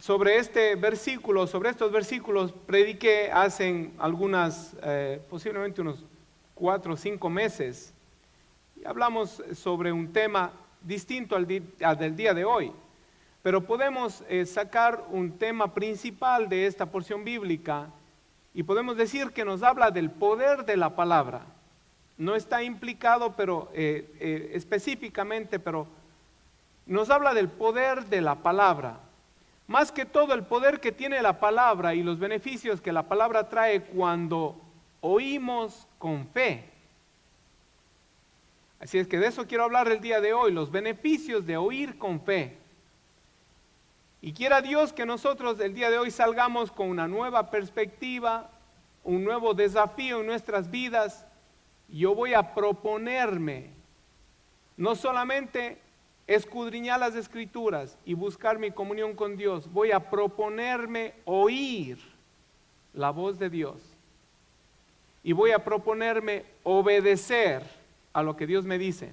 sobre este versículo, sobre estos versículos, prediqué hace posiblemente unos 4 o 5 meses. Y hablamos sobre un tema distinto al del día de hoy. Pero podemos sacar un tema principal de esta porción bíblica y podemos decir que nos habla del poder de la palabra. No está implicado específicamente, pero nos habla del poder de la palabra. Más que todo el poder que tiene la palabra y los beneficios que la palabra trae cuando oímos con fe. Así es que de eso quiero hablar el día de hoy, los beneficios de oír con fe. Y quiera Dios que nosotros el día de hoy salgamos con una nueva perspectiva, un nuevo desafío en nuestras vidas. Yo voy a proponerme no solamente escudriñar las Escrituras y buscar mi comunión con Dios, voy a proponerme oír la voz de Dios. Y voy a proponerme obedecer a lo que Dios me dice.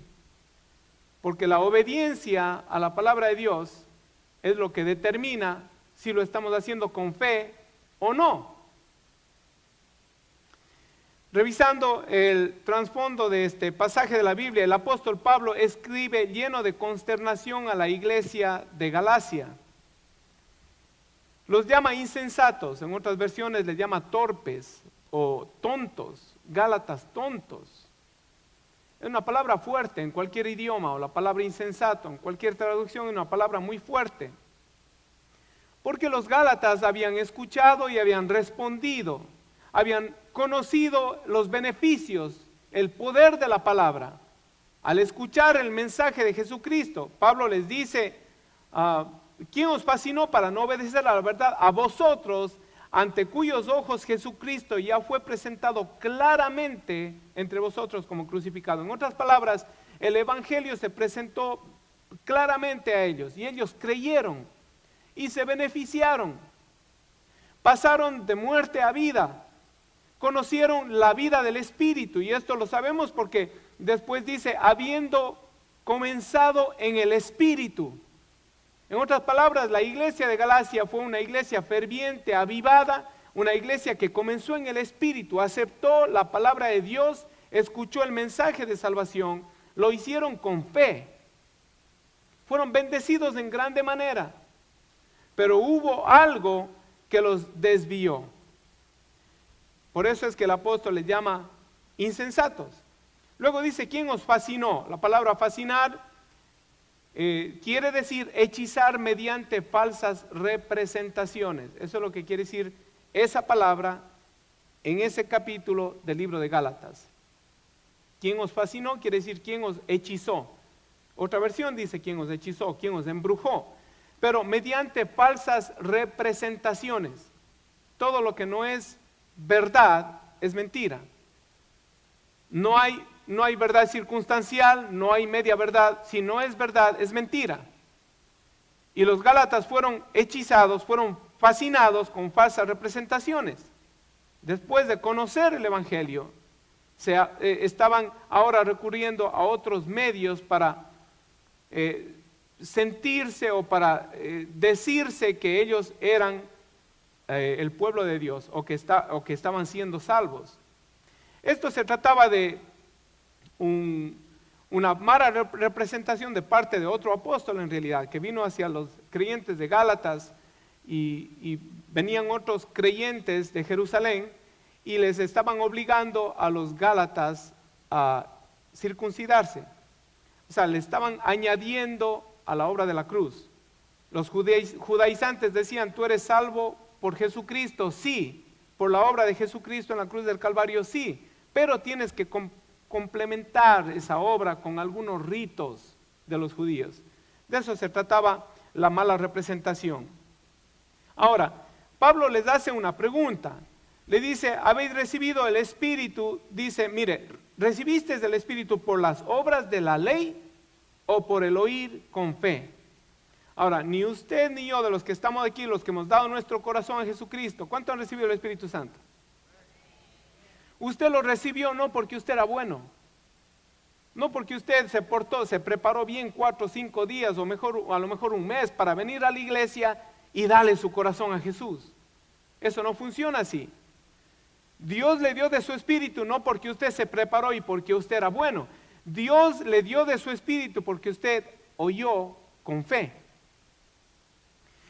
Porque la obediencia a la palabra de Dios es lo que determina si lo estamos haciendo con fe o no. Revisando el trasfondo de este pasaje de la Biblia, el apóstol Pablo escribe lleno de consternación a la iglesia de Galacia. Los llama insensatos, en otras versiones les llama torpes o tontos, gálatas tontos. Es una palabra fuerte en cualquier idioma, o la palabra insensato en cualquier traducción es una palabra muy fuerte. Porque los gálatas habían escuchado y habían respondido, habían conocido los beneficios, el poder de la palabra. Al escuchar el mensaje de Jesucristo, Pablo les dice, ¿quién os fascinó para no obedecer a la verdad? A vosotros, ante cuyos ojos Jesucristo ya fue presentado claramente entre vosotros como crucificado. En otras palabras, el evangelio se presentó claramente a ellos y ellos creyeron y se beneficiaron. Pasaron de muerte a vida, conocieron la vida del Espíritu, y esto lo sabemos porque después dice, habiendo comenzado en el Espíritu. En otras palabras, la iglesia de Galacia fue una iglesia ferviente, avivada, una iglesia que comenzó en el Espíritu, aceptó la palabra de Dios, escuchó el mensaje de salvación, lo hicieron con fe. Fueron bendecidos en grande manera, pero hubo algo que los desvió. Por eso es que el apóstol les llama insensatos. Luego dice, ¿quién os fascinó? La palabra fascinar quiere decir hechizar mediante falsas representaciones. Eso es lo que quiere decir esa palabra en ese capítulo del libro de Gálatas. ¿Quién os fascinó? Quiere decir quién os hechizó. Otra versión dice quién os hechizó, quién os embrujó. Pero mediante falsas representaciones. Todo lo que no es verdad es mentira. No hay verdad circunstancial, no hay media verdad. Si no es verdad, es mentira. Y los gálatas fueron hechizados, fueron fascinados con falsas representaciones. Después de conocer el evangelio, estaban ahora recurriendo a otros medios para sentirse o para decirse que ellos eran el pueblo de Dios o que estaban siendo salvos. Esto se trataba de una mala representación de parte de otro apóstol en realidad, que vino hacia los creyentes de Gálatas y venían otros creyentes de Jerusalén y les estaban obligando a los gálatas a circuncidarse. O sea, le estaban añadiendo a la obra de la cruz. Los judaizantes decían, tú eres salvo por Jesucristo, sí, por la obra de Jesucristo en la cruz del Calvario, sí, pero tienes que complementar esa obra con algunos ritos de los judíos. De eso se trataba la mala representación. Ahora, Pablo les hace una pregunta. Le dice, ¿habéis recibido el Espíritu? Dice, mire, ¿recibiste el Espíritu por las obras de la ley o por el oír con fe? Ahora, ni usted ni yo, de los que estamos aquí, los que hemos dado nuestro corazón a Jesucristo, ¿cuánto han recibido el Espíritu Santo? Usted lo recibió no porque usted era bueno, no porque usted se portó, se preparó bien 4 o 5 días o a lo mejor un mes para venir a la iglesia y dale su corazón a Jesús. Eso no funciona así. Dios le dio de su espíritu no porque usted se preparó y porque usted era bueno. Dios le dio de su espíritu porque usted oyó con fe.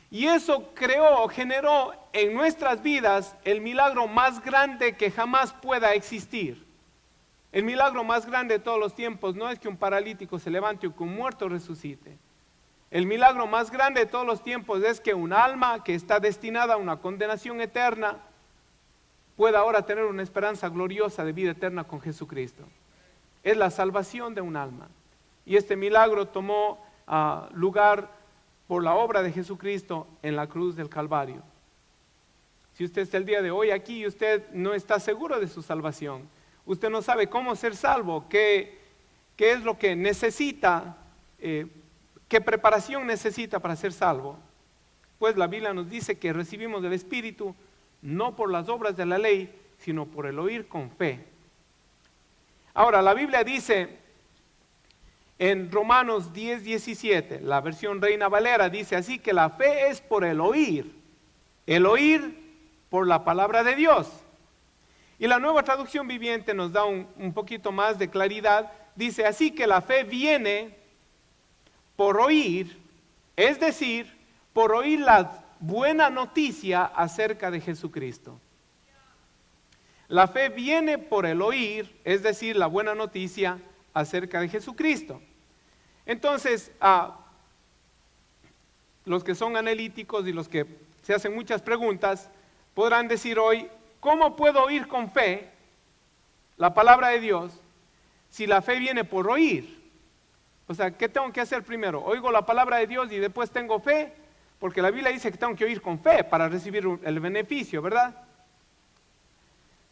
Y eso generó en nuestras vidas el milagro más grande que jamás pueda existir. El milagro más grande de todos los tiempos no es que un paralítico se levante o que un muerto resucite. El milagro más grande de todos los tiempos es que un alma que está destinada a una condenación eterna pueda ahora tener una esperanza gloriosa de vida eterna con Jesucristo. Es la salvación de un alma. Y este milagro tomó lugar por la obra de Jesucristo en la cruz del Calvario. Si usted está el día de hoy aquí y usted no está seguro de su salvación, usted no sabe cómo ser salvo, qué es lo que necesita, qué preparación necesita para ser salvo, pues la Biblia nos dice que recibimos del Espíritu no por las obras de la ley, sino por el oír con fe. Ahora, la Biblia dice en Romanos 10:17, la versión Reina Valera dice así, que la fe es por el oír por la palabra de Dios. Y la Nueva Traducción Viviente nos da un poquito más de claridad, dice así que la fe viene por oír, es decir, por oír la buena noticia acerca de Jesucristo. La fe viene por el oír, es decir, la buena noticia acerca de Jesucristo. Entonces, los que son analíticos y los que se hacen muchas preguntas, podrán decir hoy, ¿cómo puedo oír con fe la palabra de Dios si la fe viene por oír? O sea, ¿qué tengo que hacer primero? ¿Oigo la palabra de Dios y después tengo fe? Porque la Biblia dice que tengo que oír con fe para recibir el beneficio, ¿verdad?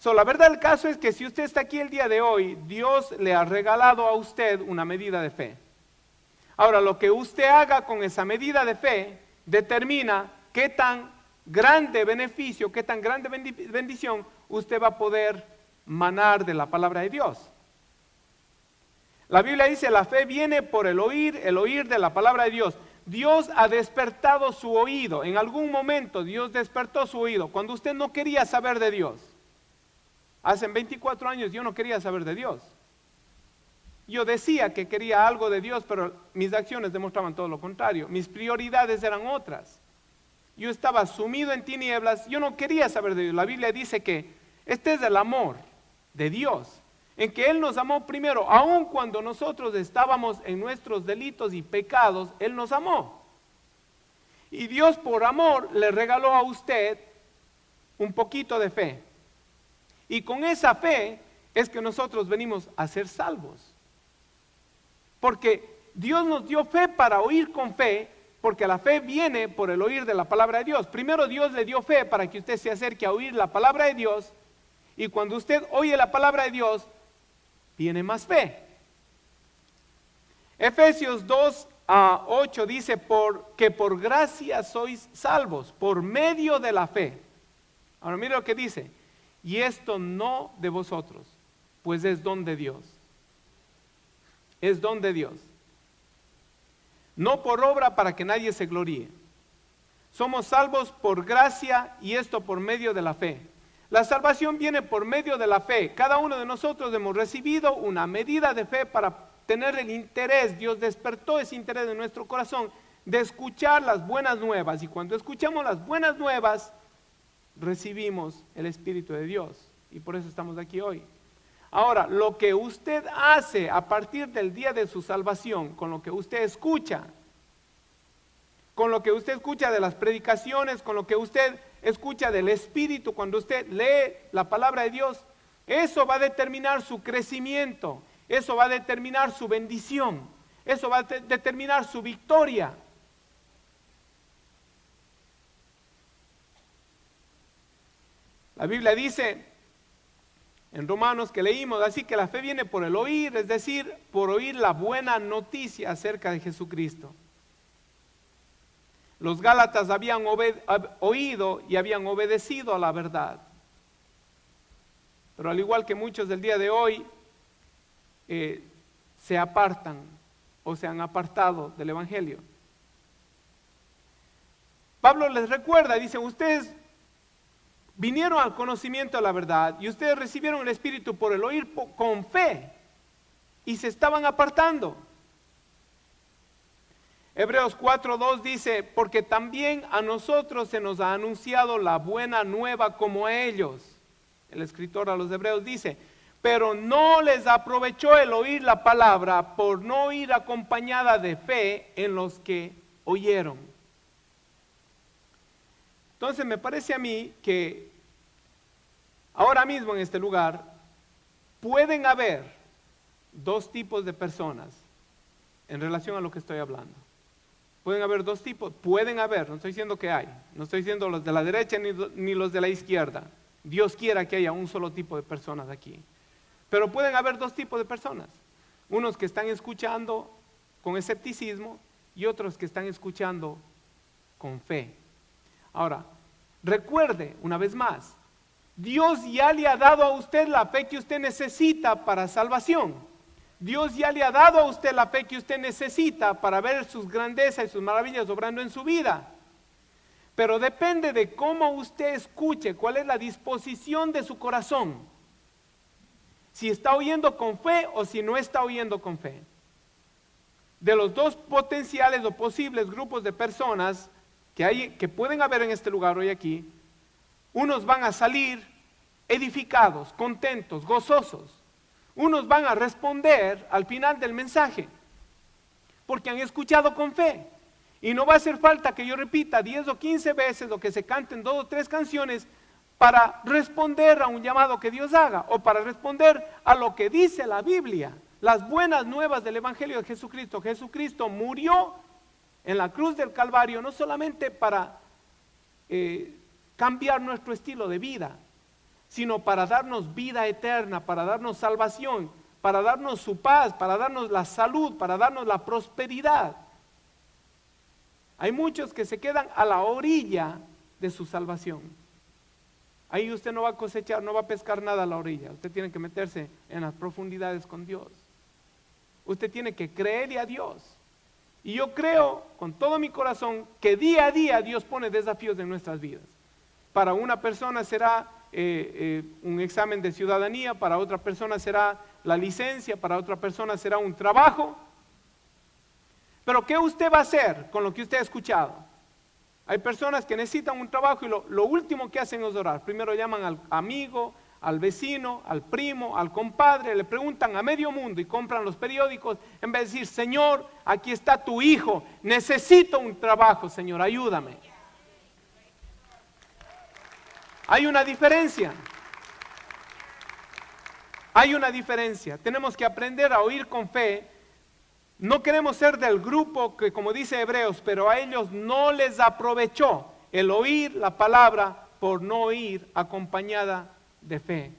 La verdad del caso es que si usted está aquí el día de hoy, Dios le ha regalado a usted una medida de fe. Ahora, lo que usted haga con esa medida de fe determina qué tan grande beneficio, qué tan grande bendición usted va a poder manar de la palabra de Dios. La Biblia dice, la fe viene por el oír de la palabra de Dios. Dios ha despertado su oído. En algún momento Dios despertó su oído. Cuando usted no quería saber de Dios. Hace 24 años yo no quería saber de Dios. Yo decía que quería algo de Dios, pero mis acciones demostraban todo lo contrario. Mis prioridades eran otras. Yo estaba sumido en tinieblas, yo no quería saber de Dios. La Biblia dice que este es el amor de Dios, en que Él nos amó primero, aun cuando nosotros estábamos en nuestros delitos y pecados, Él nos amó. Y Dios por amor le regaló a usted un poquito de fe. Y con esa fe es que nosotros venimos a ser salvos. Porque Dios nos dio fe para oír con fe, porque la fe viene por el oír de la palabra de Dios. Primero Dios le dio fe para que usted se acerque a oír la palabra de Dios, y cuando usted oye la palabra de Dios, tiene más fe. Efesios 2:8 dice, que por gracia sois salvos, por medio de la fe. Ahora mire lo que dice, y esto no de vosotros, pues es don de Dios. Es don de Dios. No por obra para que nadie se gloríe. Somos salvos por gracia y esto por medio de la fe. La salvación viene por medio de la fe. Cada uno de nosotros hemos recibido una medida de fe para tener el interés. Dios despertó ese interés en nuestro corazón de escuchar las buenas nuevas. Y cuando escuchamos las buenas nuevas, recibimos el Espíritu de Dios. Y por eso estamos aquí hoy. Ahora, lo que usted hace a partir del día de su salvación, con lo que usted escucha de las predicaciones, con lo que usted escucha del Espíritu, cuando usted lee la palabra de Dios, eso va a determinar su crecimiento, eso va a determinar su bendición, eso va a determinar su victoria. La Biblia dice en Romanos que leímos, así que la fe viene por el oír, es decir, por oír la buena noticia acerca de Jesucristo. Los Gálatas habían oído y habían obedecido a la verdad. Pero al igual que muchos del día de hoy, se apartan o se han apartado del Evangelio. Pablo les recuerda, dice, ustedes vinieron al conocimiento de la verdad y ustedes recibieron el Espíritu por el oír con fe y se estaban apartando. Hebreos 4:2 dice, porque también a nosotros se nos ha anunciado la buena nueva como a ellos. El escritor a los Hebreos dice, pero no les aprovechó el oír la palabra por no ir acompañada de fe en los que oyeron. Entonces me parece a mí que ahora mismo en este lugar pueden haber dos tipos de personas en relación a lo que estoy hablando. Pueden haber dos tipos, pueden haber, no estoy diciendo que hay, no estoy diciendo los de la derecha ni los de la izquierda. Dios quiera que haya un solo tipo de personas aquí. Pero pueden haber dos tipos de personas. Unos que están escuchando con escepticismo y otros que están escuchando con fe. Ahora, recuerde una vez más, Dios ya le ha dado a usted la fe que usted necesita para salvación. Dios ya le ha dado a usted la fe que usted necesita para ver sus grandezas y sus maravillas obrando en su vida. Pero depende de cómo usted escuche, cuál es la disposición de su corazón. Si está oyendo con fe o si no está oyendo con fe. De los dos potenciales o posibles grupos de personas que pueden haber en este lugar hoy aquí, unos van a salir edificados, contentos, gozosos. Unos van a responder al final del mensaje, porque han escuchado con fe. Y no va a hacer falta que yo repita 10 o 15 veces o que se canten 2 o 3 canciones para responder a un llamado que Dios haga o para responder a lo que dice la Biblia. Las buenas nuevas del Evangelio de Jesucristo. Jesucristo murió en la cruz del Calvario no solamente para cambiar nuestro estilo de vida, sino para darnos vida eterna, para darnos salvación, para darnos su paz, para darnos la salud, para darnos la prosperidad. Hay muchos que se quedan a la orilla de su salvación. Ahí usted no va a cosechar, no va a pescar nada a la orilla. Usted tiene que meterse en las profundidades con Dios. Usted tiene que creerle a Dios. Y yo creo con todo mi corazón que día a día Dios pone desafíos en nuestras vidas. Para una persona será un examen de ciudadanía, para otra persona será la licencia, para otra persona será un trabajo. Pero ¿qué usted va a hacer con lo que usted ha escuchado? Hay personas que necesitan un trabajo y lo último que hacen es orar. Primero llaman al amigo, al vecino, al primo, al compadre, le preguntan a medio mundo y compran los periódicos en vez de decir, Señor, aquí está tu hijo, necesito un trabajo, Señor, ayúdame. Hay una diferencia. Hay una diferencia. Tenemos que aprender a oír con fe. No queremos ser del grupo que, como dice Hebreos, pero a ellos no les aprovechó el oír la palabra por no oír acompañada de fe.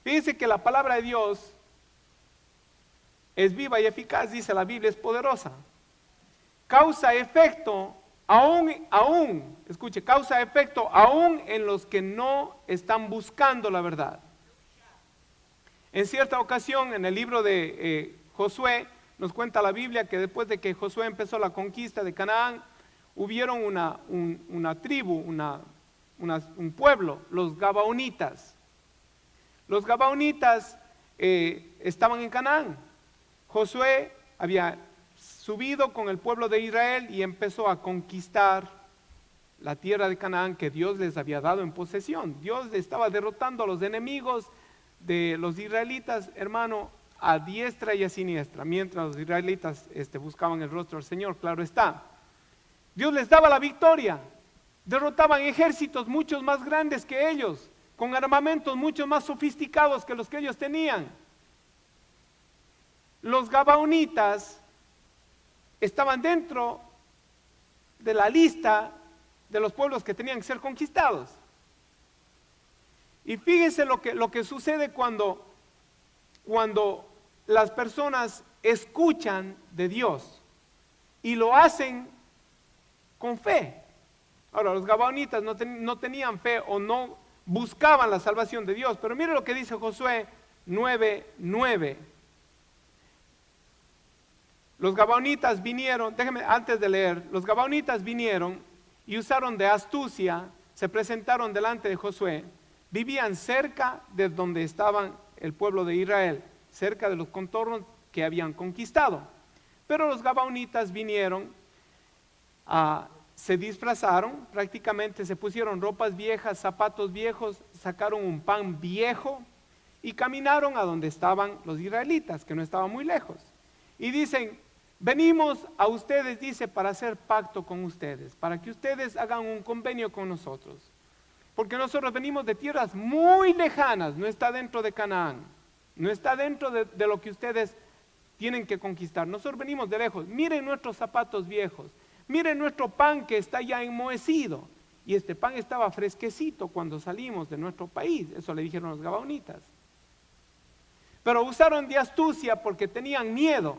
Fíjense que la palabra de Dios es viva y eficaz, dice la Biblia, es poderosa. Causa efecto causa efecto aún en los que no están buscando la verdad. En cierta ocasión, en el libro de Josué, nos cuenta la Biblia que después de que Josué empezó la conquista de Canaán, hubieron una tribu, un pueblo, los Gabaonitas. Los Gabaonitas estaban en Canaán. Josué había subido con el pueblo de Israel y empezó a conquistar la tierra de Canaán que Dios les había dado en posesión. Dios estaba derrotando a los enemigos de los israelitas, hermano, a diestra y a siniestra, mientras los israelitas buscaban el rostro del Señor, claro está. Dios les daba la victoria, derrotaban ejércitos muchos más grandes que ellos, con armamentos mucho más sofisticados que los que ellos tenían. Los Gabaonitas estaban dentro de la lista de los pueblos que tenían que ser conquistados. Y fíjense lo que sucede cuando las personas escuchan de Dios y lo hacen con fe. Ahora, los Gabaonitas no tenían fe o no buscaban la salvación de Dios, pero mire lo que dice Josué 9:9. Los gabaonitas vinieron, déjenme antes de leer, los gabaonitas vinieron y usaron de astucia, se presentaron delante de Josué, vivían cerca de donde estaban el pueblo de Israel, cerca de los contornos que habían conquistado. Pero los gabaonitas vinieron, se disfrazaron, prácticamente se pusieron ropas viejas, zapatos viejos, sacaron un pan viejo y caminaron a donde estaban los israelitas, que no estaban muy lejos. Y dicen, venimos a ustedes, dice, para hacer pacto con ustedes, para que ustedes hagan un convenio con nosotros. Porque nosotros venimos de tierras muy lejanas, no está dentro de Canaán, no está dentro de lo que ustedes tienen que conquistar. Nosotros venimos de lejos. Miren nuestros zapatos viejos, miren nuestro pan que está ya enmohecido. Y este pan estaba fresquecito cuando salimos de nuestro país. Eso le dijeron los gabaonitas. Pero usaron de astucia porque tenían miedo.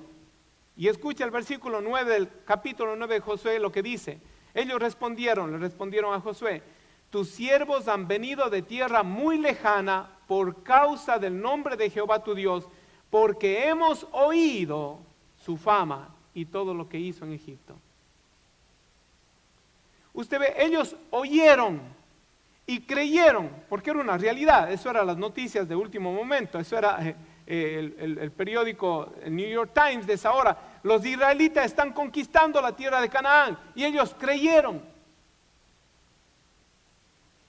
Y escucha el versículo 9 del capítulo 9 de Josué, lo que dice. Ellos le respondieron a Josué: tus siervos han venido de tierra muy lejana por causa del nombre de Jehová tu Dios, porque hemos oído su fama y todo lo que hizo en Egipto. Usted ve, ellos oyeron y creyeron, porque era una realidad. Eso eran las noticias de último momento, eso era el periódico el New York Times de esa hora. Los israelitas están conquistando la tierra de Canaán y ellos creyeron.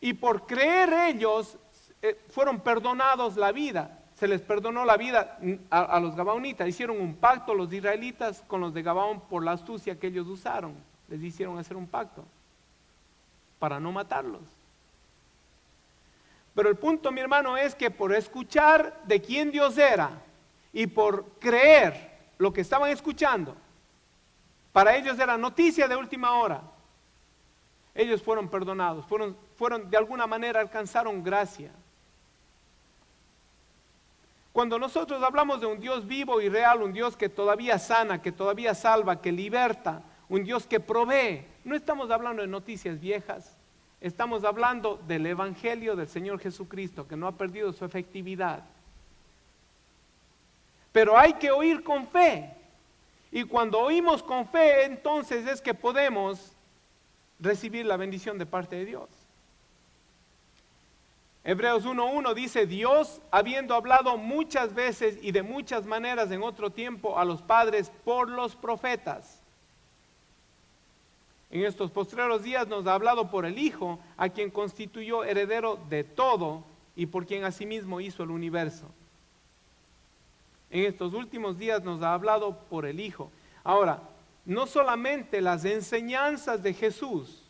Y por creer ellos fueron perdonados la vida. Se les perdonó la vida a los gabaonitas. Hicieron un pacto los israelitas con los de Gabaón por la astucia que ellos usaron. Les hicieron hacer un pacto para no matarlos. Pero el punto, mi hermano, es que por escuchar de quién Dios era y por creer lo que estaban escuchando, para ellos era noticia de última hora. Ellos fueron perdonados, fueron de alguna manera alcanzaron gracia. Cuando nosotros hablamos de un Dios vivo y real, un Dios que todavía sana, que todavía salva, que liberta, un Dios que provee, no estamos hablando de noticias viejas, estamos hablando del Evangelio del Señor Jesucristo, que no ha perdido su efectividad. Pero hay que oír con fe, y cuando oímos con fe, entonces es que podemos recibir la bendición de parte de Dios. Hebreos 1:1 dice: Dios, habiendo hablado muchas veces y de muchas maneras en otro tiempo a los padres por los profetas, en estos postreros días nos ha hablado por el Hijo, a quien constituyó heredero de todo y por quien asimismo hizo el universo. En estos últimos días nos ha hablado por el Hijo. Ahora, no solamente las enseñanzas de Jesús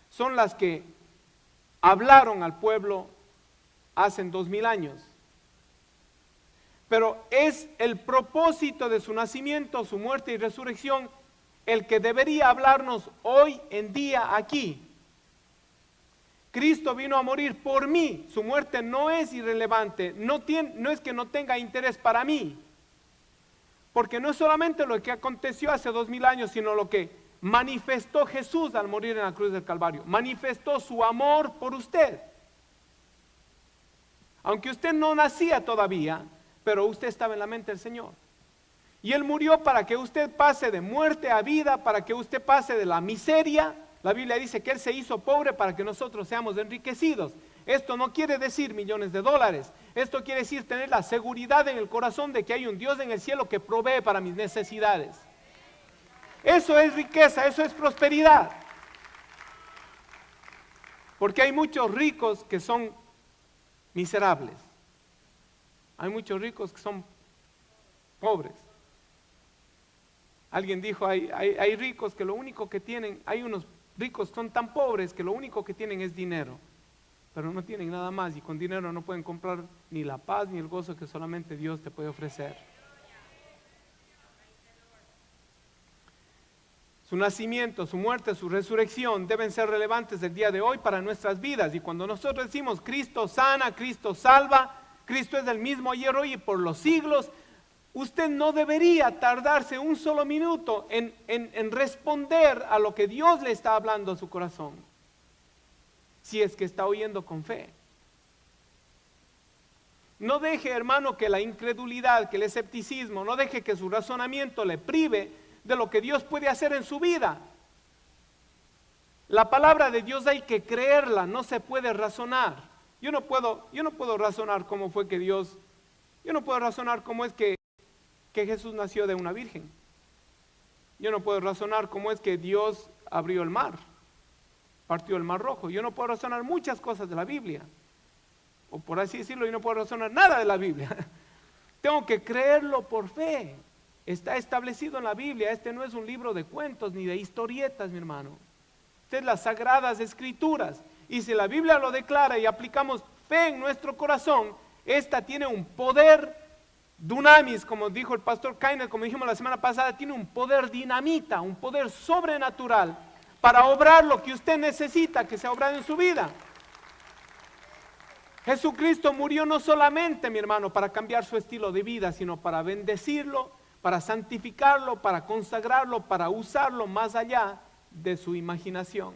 son las que hablaron al pueblo hace 2000 años, pero es el propósito de su nacimiento, su muerte y resurrección el que debería hablarnos hoy en día aquí. Cristo vino a morir por mí, su muerte no es irrelevante, no es que no tenga interés para mí, porque no es solamente lo que aconteció hace 2000 años, sino lo que manifestó Jesús al morir en la cruz del Calvario. Manifestó su amor por usted. Aunque usted no nacía todavía, pero usted estaba en la mente del Señor. Y Él murió para que usted pase de muerte a vida, para que usted pase de la miseria. La Biblia dice que Él se hizo pobre para que nosotros seamos enriquecidos. Esto no quiere decir millones de dólares. Esto quiere decir tener la seguridad en el corazón de que hay un Dios en el cielo que provee para mis necesidades. Eso es riqueza, eso es prosperidad. Porque hay muchos ricos que son miserables. Hay muchos ricos que son pobres. Alguien dijo, hay ricos que lo único que tienen, hay unos ricos que son tan pobres que lo único que tienen es dinero, pero no tienen nada más, y con dinero no pueden comprar ni la paz ni el gozo que solamente Dios te puede ofrecer. Su nacimiento, su muerte, su resurrección deben ser relevantes el día de hoy para nuestras vidas. Y cuando nosotros decimos Cristo sana, Cristo salva, Cristo es el mismo ayer, hoy y por los siglos, usted no debería tardarse un solo minuto en responder a lo que Dios le está hablando a su corazón, si es que está oyendo con fe. No deje, hermano, que la incredulidad, que el escepticismo, no deje que su razonamiento le prive de lo que Dios puede hacer en su vida. La palabra de Dios hay que creerla, no se puede razonar. Yo no puedo razonar cómo fue que Dios, yo no puedo razonar cómo es que Jesús nació de una virgen. Yo no puedo razonar cómo es que Dios abrió el mar, partió el mar rojo. Yo no puedo razonar muchas cosas de la Biblia. O por así decirlo, yo no puedo razonar nada de la Biblia. Tengo que creerlo por fe. Está establecido en la Biblia. Este no es un libro de cuentos ni de historietas, mi hermano. Este es las Sagradas Escrituras. Y si la Biblia lo declara y aplicamos fe en nuestro corazón, esta tiene un poder dunamis, como dijo el pastor Kainer, como dijimos la semana pasada, tiene un poder dinamita, un poder sobrenatural para obrar lo que usted necesita que sea obrado en su vida. Jesucristo murió no solamente, mi hermano, para cambiar su estilo de vida, sino para bendecirlo, para santificarlo, para consagrarlo, para usarlo más allá de su imaginación.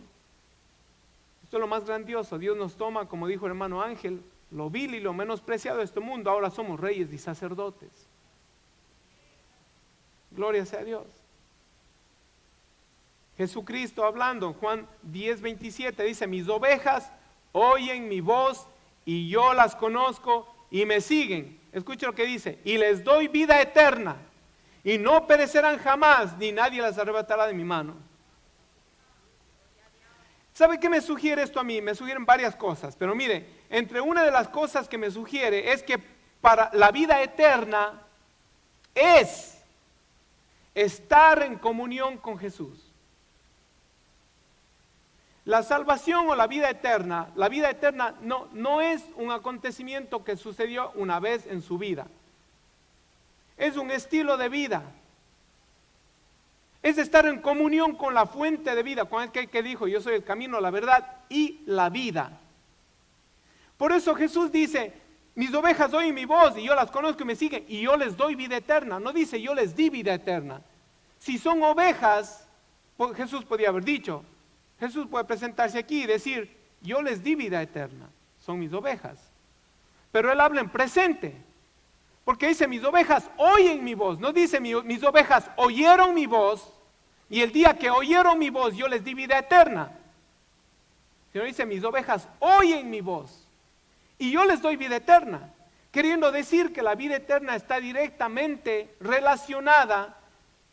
Esto es lo más grandioso. Dios nos toma, como dijo el hermano Ángel, lo vil y lo menospreciado de este mundo. Ahora somos reyes y sacerdotes. Gloria sea a Dios. Jesucristo hablando, Juan 10:27, dice: mis ovejas oyen mi voz y yo las conozco y me siguen. Escucha lo que dice: y les doy vida eterna y no perecerán jamás, ni nadie las arrebatará de mi mano. ¿Sabe qué me sugiere esto a mí? Me sugieren varias cosas, pero mire, entre una de las cosas que me sugiere es que para la vida eterna es estar en comunión con Jesús. La salvación o la vida eterna no es un acontecimiento que sucedió una vez en su vida. Es un estilo de vida. Es estar en comunión con la fuente de vida, con aquel que dijo: yo soy el camino, la verdad y la vida. Por eso Jesús dice: mis ovejas oyen mi voz y yo las conozco y me siguen y yo les doy vida eterna. No dice yo les di vida eterna. Si son ovejas, pues Jesús podía haber dicho, Jesús puede presentarse aquí y decir: yo les di vida eterna, son mis ovejas. Pero Él habla en presente, porque dice: mis ovejas oyen mi voz. No dice mis ovejas oyeron mi voz y el día que oyeron mi voz yo les di vida eterna. Sino dice: mis ovejas oyen mi voz y yo les doy vida eterna. Queriendo decir que la vida eterna está directamente relacionada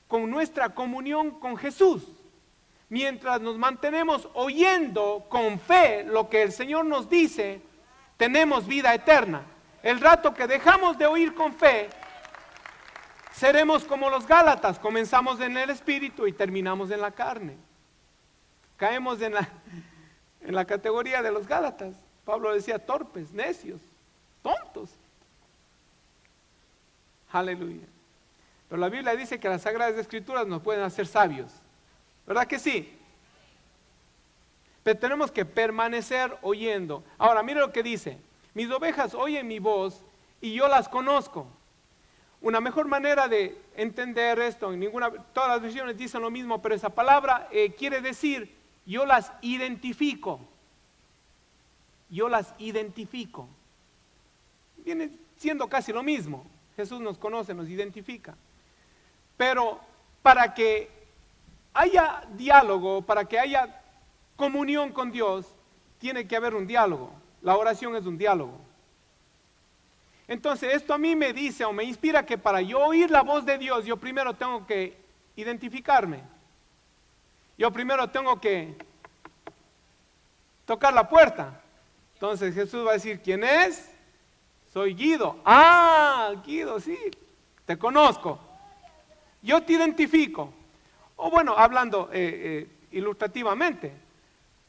con nuestra comunión con Jesús. Mientras nos mantenemos oyendo con fe lo que el Señor nos dice, tenemos vida eterna. El rato que dejamos de oír con fe, seremos como los Gálatas. Comenzamos en el espíritu y terminamos en la carne. Caemos en la categoría de los Gálatas. Pablo decía: torpes, necios, tontos. Aleluya. Pero la Biblia dice que las Sagradas Escrituras nos pueden hacer sabios. ¿Verdad que sí? Pero tenemos que permanecer oyendo. Ahora, mire lo que dice: mis ovejas oyen mi voz y yo las conozco. Una mejor manera de entender esto, todas las versiones dicen lo mismo, pero esa palabra quiere decir: yo las identifico. Yo las identifico. Viene siendo casi lo mismo. Jesús nos conoce, nos identifica. Pero para que haya diálogo, para que haya comunión con Dios, tiene que haber un diálogo. La oración es un diálogo. Entonces esto a mí me dice o me inspira que para yo oír la voz de Dios, yo primero tengo que identificarme. Yo primero tengo que tocar la puerta. Entonces Jesús va a decir: ¿quién es? Soy Guido. Ah, Guido, sí, te conozco. Yo te identifico. O bueno, hablando ilustrativamente,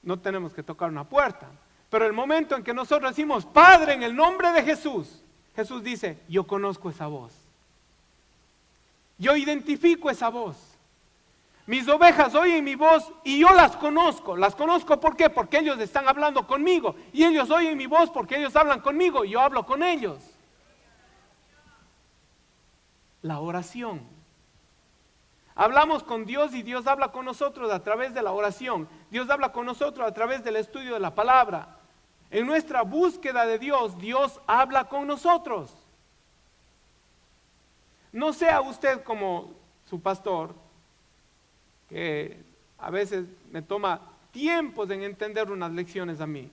no tenemos que tocar una puerta. Pero el momento en que nosotros decimos: Padre, en el nombre de Jesús, Jesús dice: yo conozco esa voz. Yo identifico esa voz. Mis ovejas oyen mi voz y yo las conozco. ¿Las conozco por qué? Porque ellos están hablando conmigo. Y ellos oyen mi voz porque ellos hablan conmigo y yo hablo con ellos. La oración. Hablamos con Dios y Dios habla con nosotros a través de la oración. Dios habla con nosotros a través del estudio de la palabra. En nuestra búsqueda de Dios, Dios habla con nosotros. No sea usted como su pastor, que a veces me toma tiempos en entender unas lecciones a mí.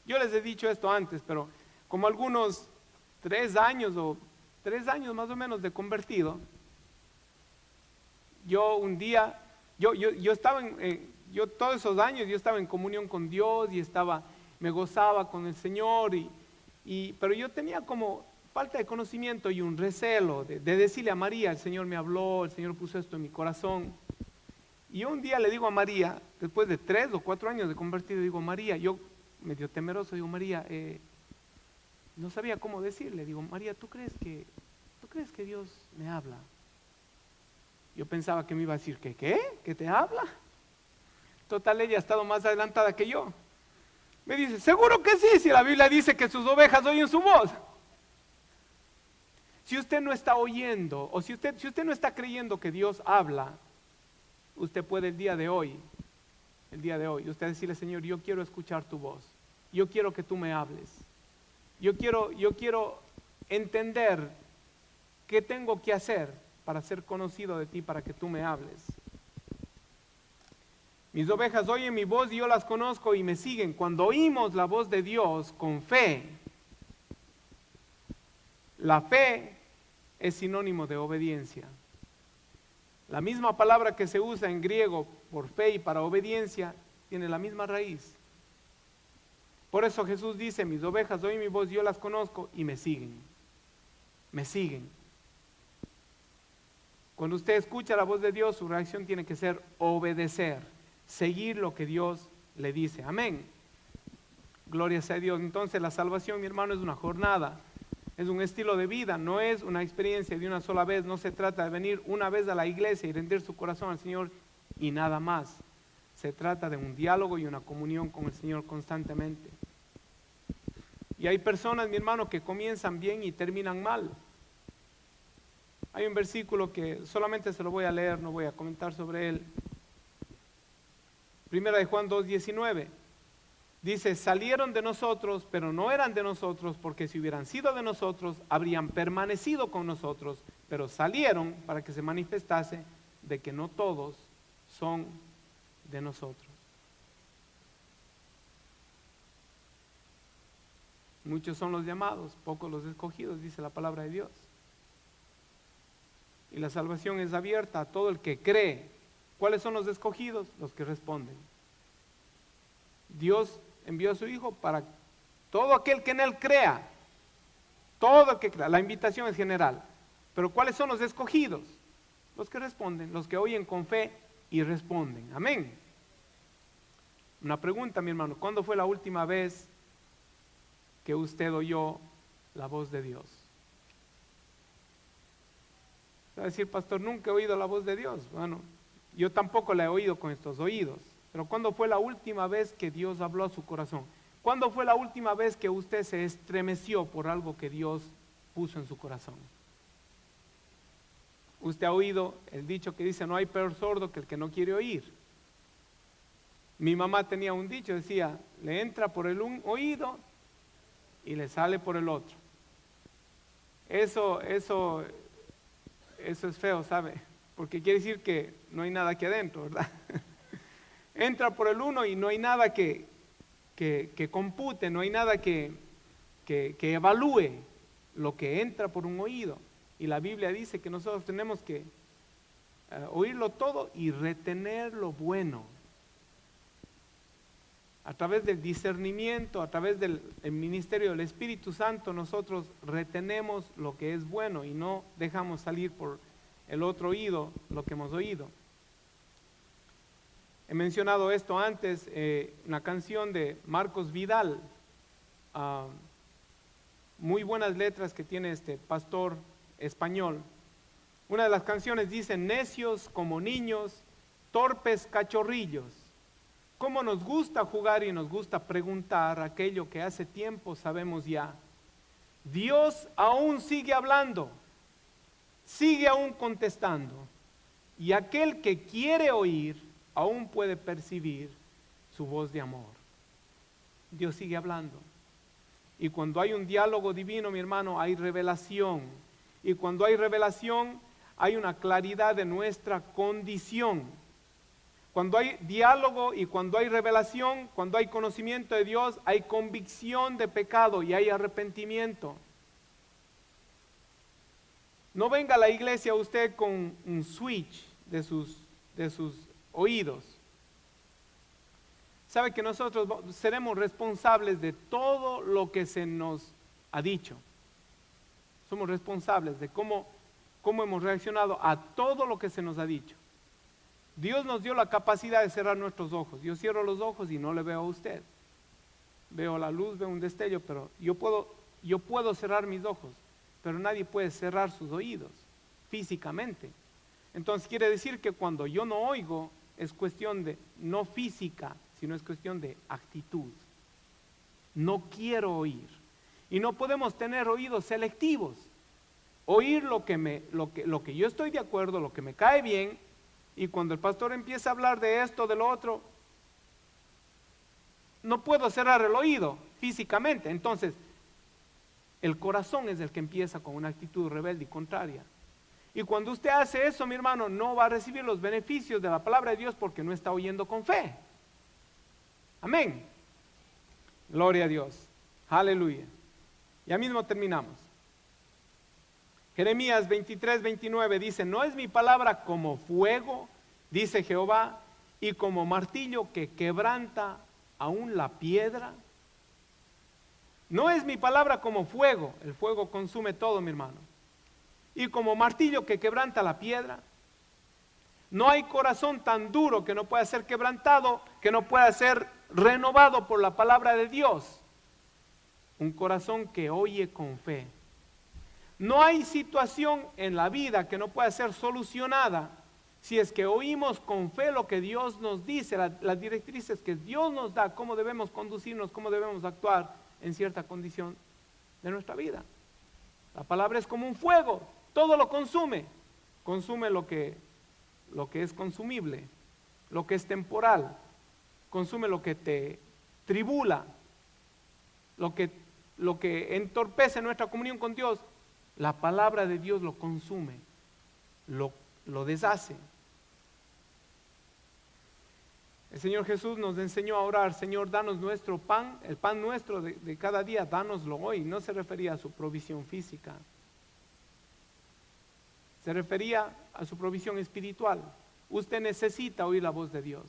Yo les he dicho esto antes, pero como algunos 3 años o 3 años más o menos de convertido, yo un día, yo estaba yo todos esos años yo estaba en comunión con Dios y me gozaba con el Señor, pero yo tenía como falta de conocimiento y un recelo de decirle a María, el Señor me habló, el Señor puso esto en mi corazón. Y yo un día le digo a María, después de 3 o 4 años de convertido, digo, María, yo medio temeroso, digo, María, no sabía cómo decirle, digo, María, ¿tú crees que Dios me habla? Yo pensaba que me iba a decir, ¿qué? ¿Que te habla? Total, ella ha estado más adelantada que yo. Me dice, seguro que sí, si la Biblia dice que sus ovejas oyen su voz. Si usted no está oyendo, o si usted no está creyendo que Dios habla, usted puede el día de hoy, usted decirle, Señor, yo quiero escuchar tu voz, yo quiero que tú me hables, yo quiero entender qué tengo que hacer para ser conocido de ti, para que tú me hables. Mis ovejas oyen mi voz y yo las conozco y me siguen. Cuando oímos la voz de Dios con fe, la fe es sinónimo de obediencia. La misma palabra que se usa en griego por fe y para obediencia tiene la misma raíz. Por eso Jesús dice, mis ovejas oyen mi voz, yo las conozco y me siguen. Me siguen. Cuando usted escucha la voz de Dios, su reacción tiene que ser obedecer, seguir lo que Dios le dice. Amén. Gloria sea a Dios. Entonces la salvación, mi hermano, es una jornada. Es un estilo de vida, no es una experiencia de una sola vez. No se trata de venir una vez a la iglesia y rendir su corazón al Señor y nada más. Se trata de un diálogo y una comunión con el Señor constantemente. Y hay personas, mi hermano, que comienzan bien y terminan mal. Hay un versículo que solamente se lo voy a leer, no voy a comentar sobre él. Primera de Juan 2:19. Dice, salieron de nosotros, pero no eran de nosotros, porque si hubieran sido de nosotros, habrían permanecido con nosotros, pero salieron para que se manifestase de que no todos son de nosotros. Muchos son los llamados, pocos los escogidos, dice la palabra de Dios. Y la salvación es abierta a todo el que cree. ¿Cuáles son los escogidos? Los que responden. Dios envió a su Hijo para todo aquel que en Él crea. Todo el que crea. La invitación es general. Pero ¿cuáles son los escogidos? Los que responden, los que oyen con fe y responden. Amén. Una pregunta, mi hermano. ¿Cuándo fue la última vez que usted oyó la voz de Dios? Va a decir, pastor, nunca he oído la voz de Dios. Bueno, yo tampoco la he oído con estos oídos. Pero ¿cuándo fue la última vez que Dios habló a su corazón? ¿Cuándo fue la última vez que usted se estremeció por algo que Dios puso en su corazón? Usted ha oído el dicho que dice, no hay peor sordo que el que no quiere oír. Mi mamá tenía un dicho, decía, le entra por el un oído y le sale por el otro. Eso es feo, ¿sabe? Porque quiere decir que no hay nada aquí adentro, ¿verdad? Entra por el uno y no hay nada que compute, no hay nada que evalúe lo que entra por un oído. Y la Biblia dice que nosotros tenemos que oírlo todo y retener lo bueno. A través del discernimiento, a través del ministerio del Espíritu Santo, nosotros retenemos lo que es bueno y no dejamos salir por el otro oído lo que hemos oído. He mencionado esto antes, una canción de Marcos Vidal, muy buenas letras que tiene este pastor español. Una de las canciones dice, necios como niños, torpes cachorrillos. Cómo nos gusta jugar y nos gusta preguntar aquello que hace tiempo sabemos ya. Dios aún sigue hablando, sigue aún contestando, y aquel que quiere oír aún puede percibir su voz de amor. Dios sigue hablando, Y cuando hay un diálogo divino, mi hermano, hay revelación. Y cuando hay revelación, hay una claridad de nuestra condición. Cuando hay diálogo y cuando hay revelación, cuando hay conocimiento de Dios, hay convicción de pecado y hay arrepentimiento. No venga a la iglesia usted con un switch de sus oídos. Sabe que nosotros seremos responsables de todo lo que se nos ha dicho. Somos responsables de cómo hemos reaccionado a todo lo que se nos ha dicho. Dios nos dio la capacidad de cerrar nuestros ojos. Yo cierro los ojos y no le veo a usted. Veo la luz, veo un destello, pero yo puedo cerrar mis ojos, pero nadie puede cerrar sus oídos físicamente. Entonces quiere decir que cuando yo no oigo es cuestión de no física, sino es cuestión de actitud. No quiero oír. Y no podemos tener oídos selectivos. Oír lo que yo estoy de acuerdo, lo que me cae bien, y cuando el pastor empieza a hablar de esto, de lo otro, no puedo cerrar el oído físicamente. Entonces, el corazón es el que empieza con una actitud rebelde y contraria. Y cuando usted hace eso, mi hermano, no va a recibir los beneficios de la palabra de Dios porque no está oyendo con fe. Amén. Gloria a Dios. Aleluya. Ya mismo terminamos. Jeremías 23:29 dice: no es mi palabra como fuego, dice Jehová, y como martillo que quebranta aún la piedra. No es mi palabra como fuego, el fuego consume todo, mi hermano, y como martillo que quebranta la piedra. No hay corazón tan duro que no pueda ser quebrantado, que no pueda ser renovado por la palabra de Dios. Un corazón que oye con fe. No hay situación en la vida que no pueda ser solucionada si es que oímos con fe lo que Dios nos dice, las directrices que Dios nos da, cómo debemos conducirnos, cómo debemos actuar en cierta condición de nuestra vida. La palabra es como un fuego, todo lo consume. Consume lo que es consumible, lo que es temporal, consume lo que te tribula, lo que entorpece nuestra comunión con Dios. La palabra de Dios lo consume, lo deshace. El Señor Jesús nos enseñó a orar: Señor, danos nuestro pan, el pan nuestro de cada día, dánoslo hoy. No se refería a su provisión física, se refería a su provisión espiritual. Usted necesita oír la voz de Dios.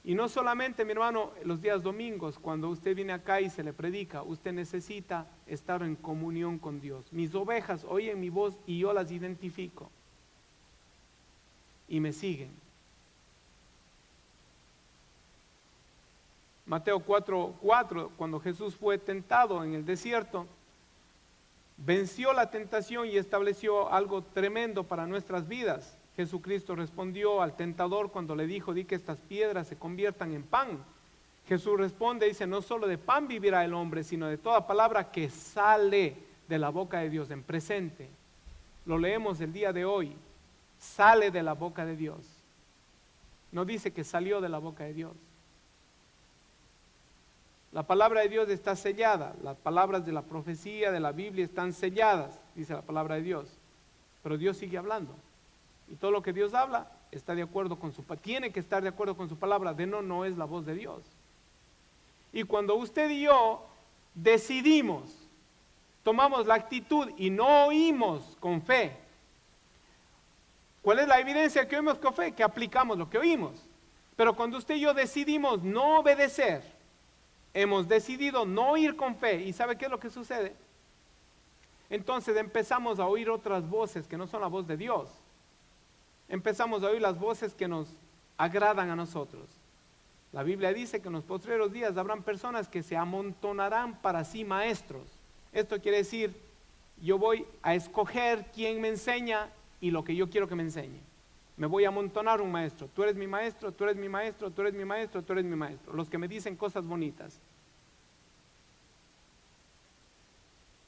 Y no solamente, mi hermano, los días domingos, cuando usted viene acá y se le predica, usted necesita estar en comunión con Dios. Mis ovejas oyen mi voz y yo las identifico. Y me siguen. Mateo 4:4, cuando Jesús fue tentado en el desierto, venció la tentación y estableció algo tremendo para nuestras vidas. Jesucristo respondió al tentador cuando le dijo: di que estas piedras se conviertan en pan. Jesús responde, dice: no solo de pan vivirá el hombre, sino de toda palabra que sale de la boca de Dios, en presente. Lo leemos el día de hoy. Sale de la boca de Dios. No dice que salió de la boca de Dios. La palabra de Dios está sellada. Las palabras de la profecía, de la Biblia están selladas, dice la palabra de Dios. Pero Dios sigue hablando. Y todo lo que Dios habla está de acuerdo con tiene que estar de acuerdo con su palabra. No es la voz de Dios. Y cuando usted y yo decidimos, tomamos la actitud y no oímos con fe, ¿cuál es la evidencia que oímos con fe? Que aplicamos lo que oímos. Pero cuando usted y yo decidimos no obedecer, hemos decidido no ir con fe, ¿y sabe qué es lo que sucede? Entonces empezamos a oír otras voces que no son la voz de Dios. Empezamos a oír las voces que nos agradan a nosotros. La Biblia dice que en los postreros días habrán personas que se amontonarán para sí maestros. Esto quiere decir, yo voy a escoger quién me enseña y lo que yo quiero que me enseñe. Me voy a amontonar un maestro. Tú eres mi maestro, tú eres mi maestro, tú eres mi maestro, tú eres mi maestro. Los que me dicen cosas bonitas.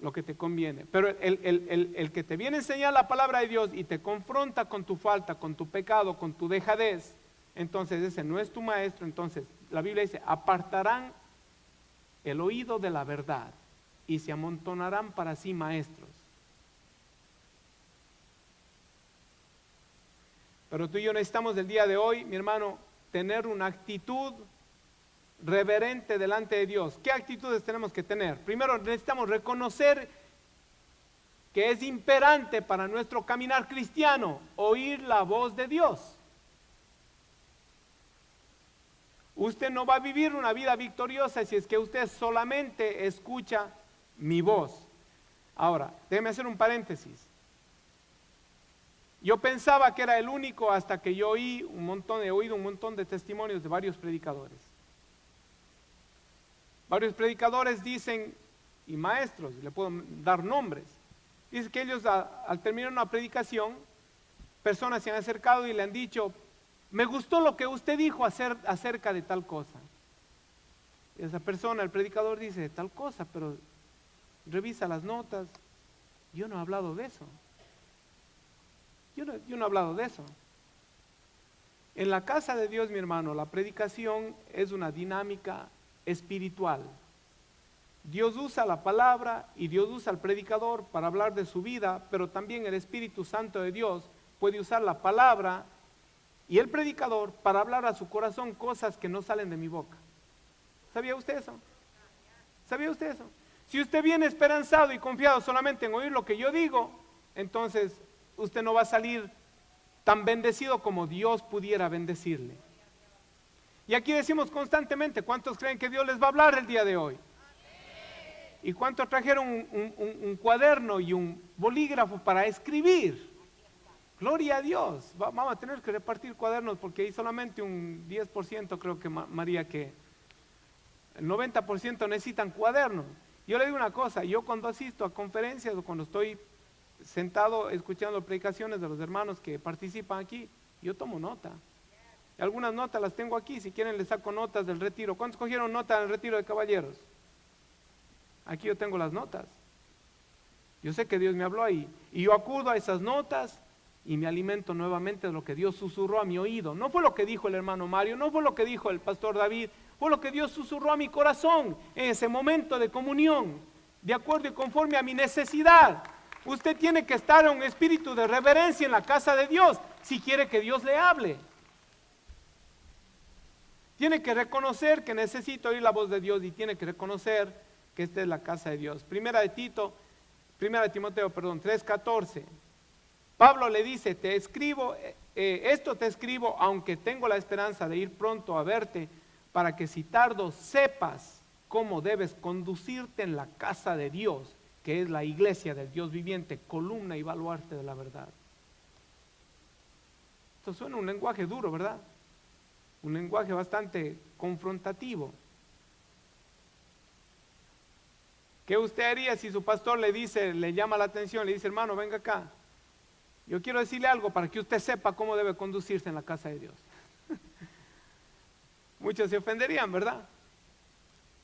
Lo que te conviene. Pero el que te viene a enseñar la palabra de Dios y te confronta con tu falta, con tu pecado, con tu dejadez, entonces ese no es tu maestro. Entonces la Biblia dice: apartarán el oído de la verdad. y se amontonarán para sí maestros. Pero tú y yo necesitamos el día de hoy, mi hermano, tener una actitud reverente delante de Dios. ¿Qué actitudes tenemos que tener? Primero necesitamos reconocer que es imperante para nuestro caminar cristiano oír la voz de Dios. Usted no va a vivir una vida victoriosa si es que usted solamente escucha mi voz. Ahora, déjeme hacer un paréntesis. Yo pensaba que era el único hasta que yo he oído un montón de testimonios de varios predicadores. Varios predicadores dicen, y maestros, le puedo dar nombres, dicen que ellos al terminar una predicación, personas se han acercado y le han dicho, me gustó lo que usted dijo acerca de tal cosa. Y esa persona, el predicador dice, tal cosa, pero revisa las notas, yo no he hablado de eso. Yo no he hablado de eso. En la casa de Dios, mi hermano, la predicación es una dinámica espiritual. Dios usa la palabra y Dios usa al predicador para hablar de su vida, pero también el Espíritu Santo de Dios puede usar la palabra y el predicador para hablar a su corazón cosas que no salen de mi boca. ¿Sabía usted eso? ¿Sabía usted eso? Si usted viene esperanzado y confiado solamente en oír lo que yo digo, entonces usted no va a salir tan bendecido como Dios pudiera bendecirle. Y aquí decimos constantemente, ¿cuántos creen que Dios les va a hablar el día de hoy? ¿Y cuántos trajeron un cuaderno y un bolígrafo para escribir? Gloria a Dios. Vamos a tener que repartir cuadernos porque hay solamente un 10%, creo que María, que el 90% necesitan cuadernos. Yo le digo una cosa, yo cuando asisto a conferencias o cuando estoy sentado escuchando predicaciones de los hermanos que participan aquí, yo tomo nota. Algunas notas las tengo aquí, si quieren les saco notas del retiro. ¿Cuántos cogieron nota en el retiro de caballeros? Aquí yo tengo las notas. Yo sé que Dios me habló ahí y yo acudo a esas notas y me alimento nuevamente de lo que Dios susurró a mi oído. No fue lo que dijo el hermano Mario, no fue lo que dijo el pastor David, fue lo que Dios susurró a mi corazón en ese momento de comunión, de acuerdo y conforme a mi necesidad. Usted tiene que estar en un espíritu de reverencia en la casa de Dios si quiere que Dios le hable. Tiene que reconocer que necesita oír la voz de Dios y tiene que reconocer que esta es la casa de Dios. Primera de Timoteo 3:14. Pablo le dice, esto te escribo aunque tengo la esperanza de ir pronto a verte, para que si tardo sepas cómo debes conducirte en la casa de Dios, que es la iglesia del Dios viviente, columna y baluarte de la verdad. Esto suena un lenguaje duro, ¿verdad? Un lenguaje bastante confrontativo. ¿Qué usted haría si su pastor le llama la atención, le dice, hermano, venga acá? Yo quiero decirle algo para que usted sepa cómo debe conducirse en la casa de Dios. Muchos se ofenderían, ¿verdad?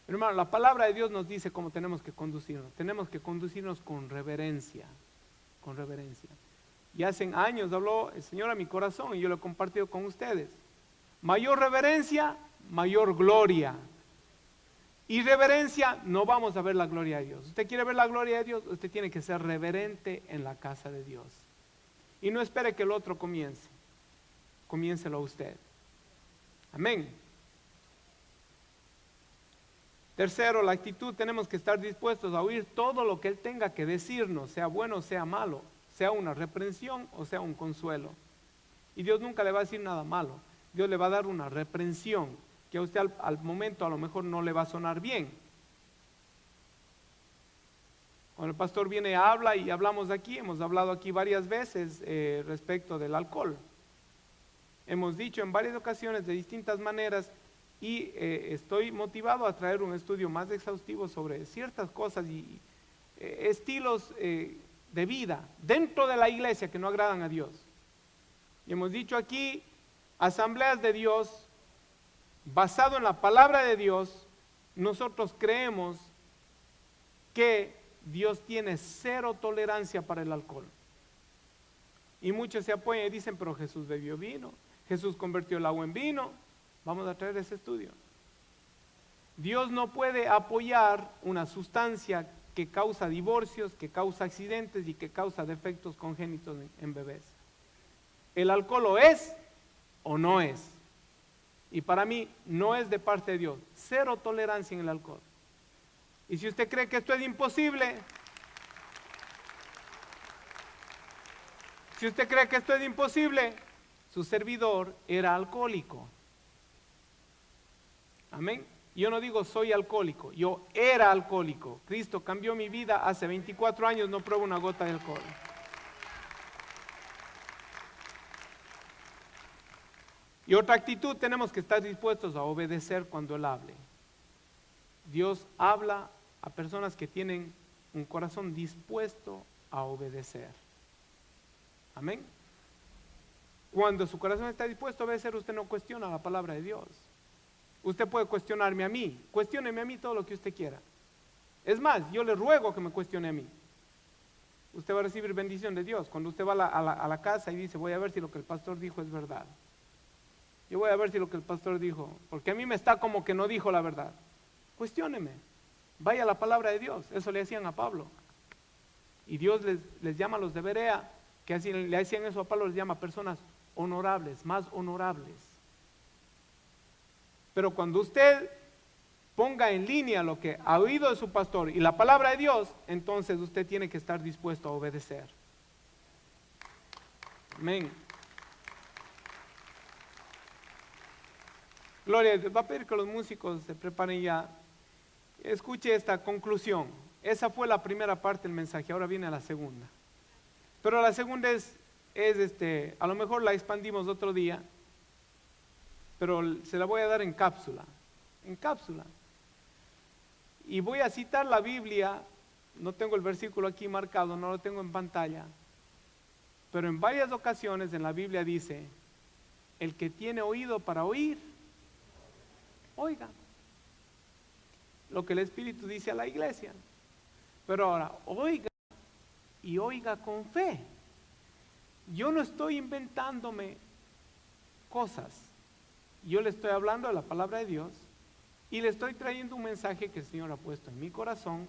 Pero, hermano, la palabra de Dios nos dice cómo tenemos que conducirnos. Tenemos que conducirnos con reverencia, con reverencia. Y hace años habló el Señor a mi corazón y yo lo he compartido con ustedes. Mayor reverencia, mayor gloria. Irreverencia, no vamos a ver la gloria de Dios. ¿Usted quiere ver la gloria de Dios? Usted tiene que ser reverente en la casa de Dios. Y no espere que el otro comience. Comiéncelo usted. Amén. Tercero, la actitud, tenemos que estar dispuestos a oír todo lo que Él tenga que decirnos, sea bueno o sea malo, sea una reprensión o sea un consuelo. Y Dios nunca le va a decir nada malo. Dios le va a dar una reprensión que a usted al momento a lo mejor no le va a sonar bien. Cuando el pastor viene y habla y hablamos aquí, hemos hablado aquí varias veces respecto del alcohol. Hemos dicho en varias ocasiones de distintas maneras y estoy motivado a traer un estudio más exhaustivo sobre ciertas cosas y estilos de vida dentro de la iglesia que no agradan a Dios. Y hemos dicho aquí, asambleas de Dios, basado en la palabra de Dios, nosotros creemos que Dios tiene cero tolerancia para el alcohol. Y muchos se apoyan y dicen, pero Jesús bebió vino, Jesús convirtió el agua en vino. Vamos a traer ese estudio. Dios no puede apoyar una sustancia que causa divorcios, que causa accidentes y que causa defectos congénitos en bebés. ¿El alcohol lo es o no es? Y para mí no es de parte de Dios. Cero tolerancia en el alcohol. Y si usted cree que esto es imposible, su servidor era alcohólico. Amén. Yo no digo soy alcohólico, yo era alcohólico. Cristo cambió mi vida hace 24 años, no pruebo una gota de alcohol. Y otra actitud, tenemos que estar dispuestos a obedecer cuando Él hable. Dios habla a personas que tienen un corazón dispuesto a obedecer. Amén. Cuando su corazón está dispuesto a obedecer, usted no cuestiona la palabra de Dios. Usted puede cuestionarme a mí, cuestióneme a mí todo lo que usted quiera. Es más, yo le ruego que me cuestione a mí. Usted va a recibir bendición de Dios. Cuando usted va a la casa y dice, voy a ver si lo que el pastor dijo es verdad. Yo voy a ver si lo que el pastor dijo, porque a mí me está como que no dijo la verdad. Cuestióneme, vaya a la palabra de Dios. Eso le hacían a Pablo. Y Dios les llama a los de Berea, que así le hacían eso a Pablo, les llama personas honorables, más honorables. Pero cuando usted ponga en línea lo que ha oído de su pastor y la palabra de Dios, entonces usted tiene que estar dispuesto a obedecer. Amén. Gloria a Dios. Va a pedir que los músicos se preparen ya. Escuche esta conclusión. Esa fue la primera parte del mensaje, ahora viene la segunda. Pero la segunda es a lo mejor la expandimos otro día, pero se la voy a dar en cápsula. Y voy a citar la Biblia, no tengo el versículo aquí marcado, no lo tengo en pantalla, pero en varias ocasiones en la Biblia dice, el que tiene oído para oír, oiga lo que el Espíritu dice a la iglesia. Pero ahora, oiga y oiga con fe. Yo no estoy inventándome cosas. Yo le estoy hablando de la palabra de Dios y le estoy trayendo un mensaje que el Señor ha puesto en mi corazón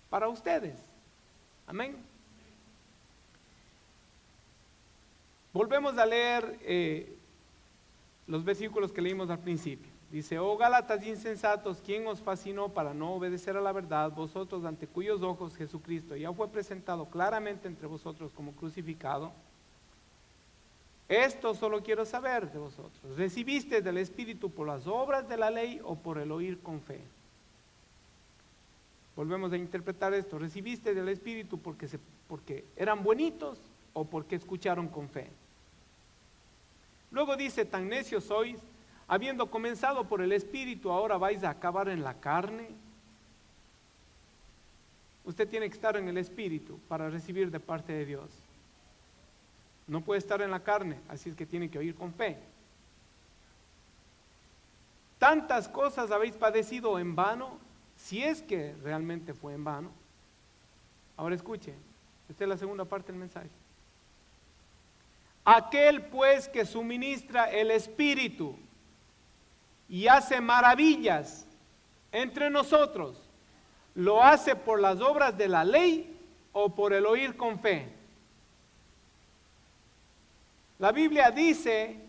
para ustedes. Amén. Volvemos a leer los versículos que leímos al principio. Dice, oh Gálatas insensatos, ¿quién os fascinó para no obedecer a la verdad? Vosotros ante cuyos ojos Jesucristo ya fue presentado claramente entre vosotros como crucificado. Esto solo quiero saber de vosotros. ¿Recibiste del Espíritu por las obras de la ley o por el oír con fe? Volvemos a interpretar esto. ¿Recibiste del Espíritu porque eran bonitos o porque escucharon con fe? Luego dice, tan necios sois, habiendo comenzado por el Espíritu, ahora vais a acabar en la carne. Usted tiene que estar en el Espíritu para recibir de parte de Dios. No puede estar en la carne, así es que tiene que oír con fe. Tantas cosas habéis padecido en vano, si es que realmente fue en vano. Ahora escuche, esta es la segunda parte del mensaje. Aquel pues que suministra el Espíritu y hace maravillas entre nosotros, ¿lo hace por las obras de la ley o por el oír con fe? La Biblia dice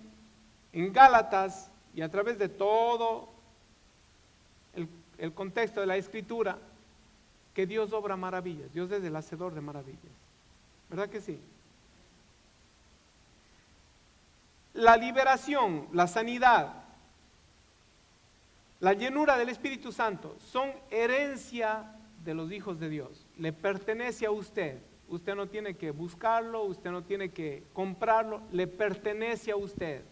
en Gálatas y a través de todo el contexto de la Escritura que Dios obra maravillas. Dios es el hacedor de maravillas. ¿Verdad que sí? La liberación, la sanidad, la llenura del Espíritu Santo son herencia de los hijos de Dios. Le pertenece a usted. Usted no tiene que buscarlo, usted no tiene que comprarlo, le pertenece a usted.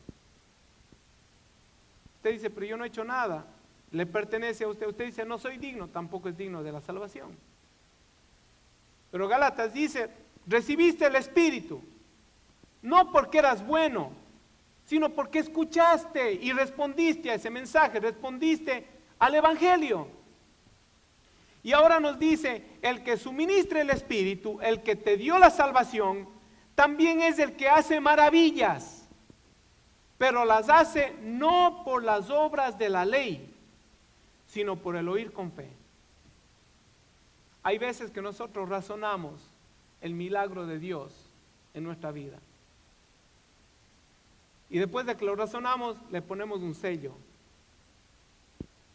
Usted dice, pero yo no he hecho nada. Le pertenece a usted. Usted dice, no soy digno, tampoco es digno de la salvación. Pero Gálatas dice, recibiste el Espíritu, no porque eras bueno, sino porque escuchaste y respondiste a ese mensaje, respondiste al Evangelio. Y ahora nos dice, el que suministra el Espíritu, el que te dio la salvación, también es el que hace maravillas, pero las hace no por las obras de la ley, sino por el oír con fe. hay veces que nosotros razonamos el milagro de Dios en nuestra vida. Y después de que lo razonamos, le ponemos un sello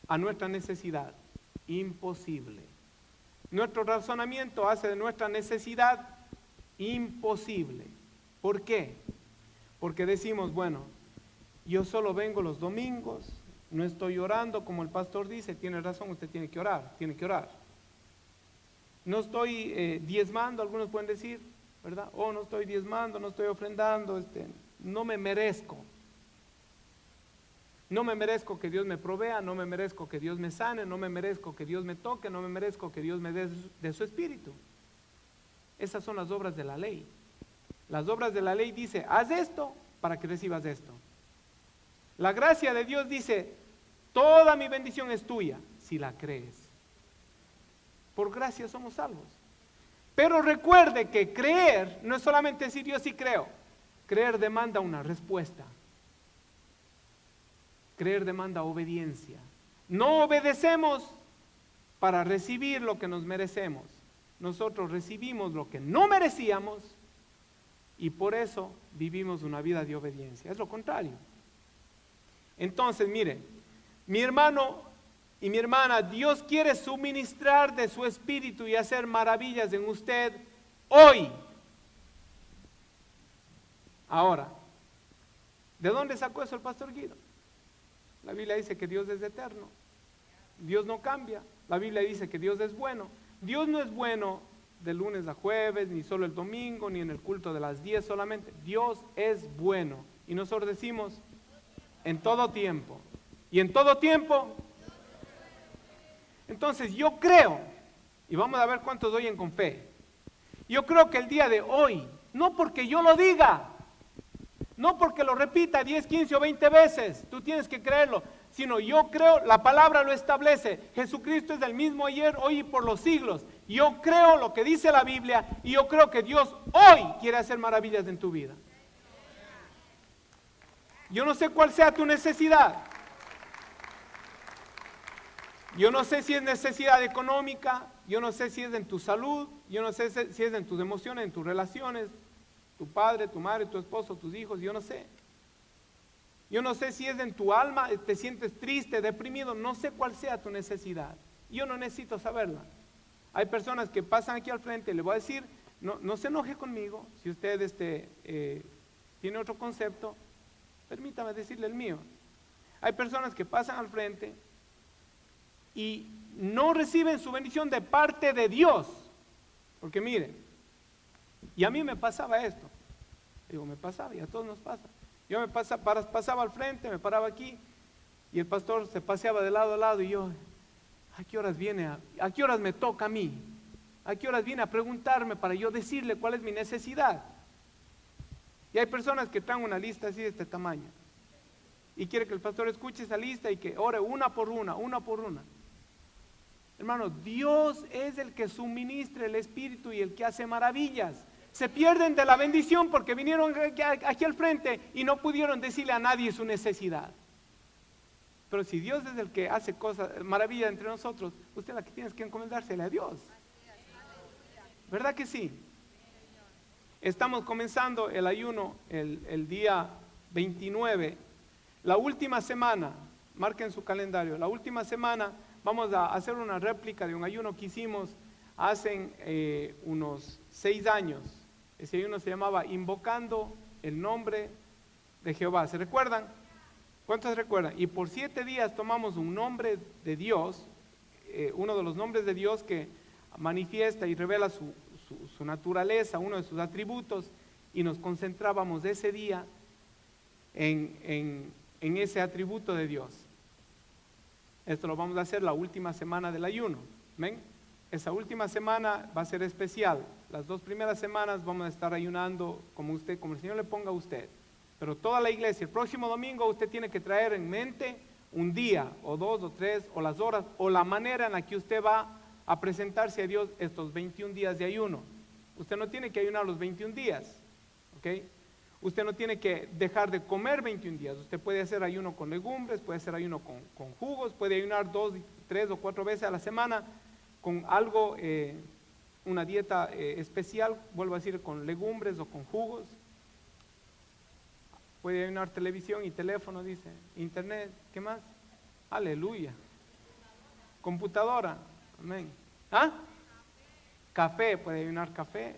a nuestra necesidad. Imposible. Nuestro razonamiento hace de nuestra necesidad imposible. ¿Por qué? Porque decimos, bueno, yo solo vengo los domingos, no estoy orando como el pastor dice, tiene razón, usted tiene que orar, tiene que orar. No estoy diezmando, algunos pueden decir, ¿verdad? No estoy diezmando, no estoy ofrendando, no me merezco. No me merezco que Dios me provea, no me merezco que Dios me sane, no me merezco que Dios me toque, no me merezco que Dios me dé de su espíritu. Esas son las obras de la ley. Las obras de la ley dice, haz esto para que recibas esto. La gracia de Dios dice, toda mi bendición es tuya, si la crees. Por gracia somos salvos. Pero recuerde que creer no es solamente decir yo sí creo. Creer demanda una respuesta. Creer demanda obediencia. No obedecemos para recibir lo que nos merecemos. Nosotros recibimos lo que no merecíamos y por eso vivimos una vida de obediencia. Es lo contrario. Entonces, mire, mi hermano y mi hermana, Dios quiere suministrar de su espíritu y hacer maravillas en usted hoy. Ahora, ¿de dónde sacó eso el pastor Guido? La Biblia dice que Dios es eterno. Dios no cambia. La Biblia dice que Dios es bueno. Dios no es bueno de lunes a jueves, ni solo el domingo, ni en el culto de las 10 solamente. Dios es bueno. Y nosotros decimos, en todo tiempo. Y en todo tiempo. Entonces yo creo, y vamos a ver cuántos oyen con fe. Yo creo que el día de hoy, no porque yo lo diga, no porque lo repita 10, 15 o 20 veces, tú tienes que creerlo, sino yo creo, la palabra lo establece, Jesucristo es el mismo ayer, hoy y por los siglos. Yo creo lo que dice la Biblia y yo creo que Dios hoy quiere hacer maravillas en tu vida. Yo no sé cuál sea tu necesidad. Yo no sé si es necesidad económica, yo no sé si es en tu salud, yo no sé si es en tus emociones, en tus relaciones, tu padre, tu madre, tu esposo, tus hijos, yo no sé. Yo no sé si es en tu alma, te sientes triste, deprimido, no sé cuál sea tu necesidad. Yo no necesito saberla. Hay personas que pasan aquí al frente, le voy a decir, no se enoje conmigo, si usted tiene otro concepto, permítame decirle el mío. Hay personas que pasan al frente y no reciben su bendición de parte de Dios. Porque mire, y a mí me pasaba esto. Digo, me pasaba y a todos nos pasa. Yo pasaba al frente, me paraba aquí y el pastor se paseaba de lado a lado y yo, ¿a qué horas viene? ¿A qué horas me toca a mí? ¿A qué horas viene a preguntarme para yo decirle cuál es mi necesidad? Y hay personas que traen una lista así de este tamaño y quiere que el pastor escuche esa lista y que ore una por una. Hermano, Dios es el que suministra el Espíritu y el que hace maravillas. Se pierden de la bendición porque vinieron aquí al frente y no pudieron decirle a nadie su necesidad. Pero si Dios es el que hace cosas, maravillas entre nosotros, usted la que tiene que encomendársele a Dios. ¿Verdad que sí? Estamos comenzando el ayuno el día 29. La última semana, marquen su calendario, la última semana vamos a hacer una réplica de un ayuno que hicimos hace unos 6 años. Ese ayuno se llamaba Invocando el Nombre de Jehová. ¿Se recuerdan? ¿Cuántos se recuerdan? Y por 7 días tomamos un nombre de Dios, uno de los nombres de Dios que manifiesta y revela su naturaleza, uno de sus atributos, y nos concentrábamos ese día en ese atributo de Dios. Esto lo vamos a hacer la última semana del ayuno. ¿Ven? Esa última semana va a ser especial. Las 2 primeras semanas vamos a estar ayunando como el Señor le ponga a usted. Pero toda la iglesia, el próximo domingo usted tiene que traer en mente un día, o 2, o 3, o las horas, o la manera en la que usted va a presentarse a Dios estos 21 días de ayuno. Usted no tiene que ayunar los 21 días, ¿ok? Usted no tiene que dejar de comer 21 días. Usted puede hacer ayuno con legumbres, puede hacer ayuno con jugos, puede ayunar 2, 3 o 4 veces a la semana, con algo, una dieta especial, vuelvo a decir, con legumbres o con jugos. Puede ayunar televisión y teléfono, dice, internet, ¿qué más? Aleluya. Computadora, amén. ¿Ah? Café, puede ayunar café,